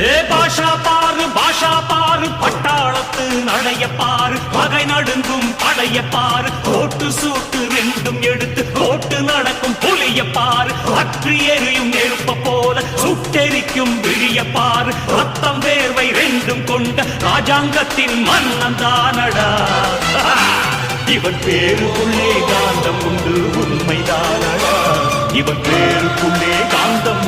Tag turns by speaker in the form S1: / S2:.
S1: பாஷா பாரு பட்டாளத்து நடைய பாரு பகை நடுங்கும் படைய பாரு கோட்டு சூட்டு ரெண்டும் எடுத்து கோட்டு நடக்கும் புலிய பாரு அற்றி எரியும் நெருப்ப போல சுட்டெரிக்கும் விழிய பாரு ரத்தம் வேர்வை ரெண்டும் கொண்ட ராஜாங்கத்தின் மன்னன் தானடா இவன் பேருக்குள்ளே காந்தம் உண்டு உண்மைதானடா இவன் பேருக்குள்ளே காந்தம்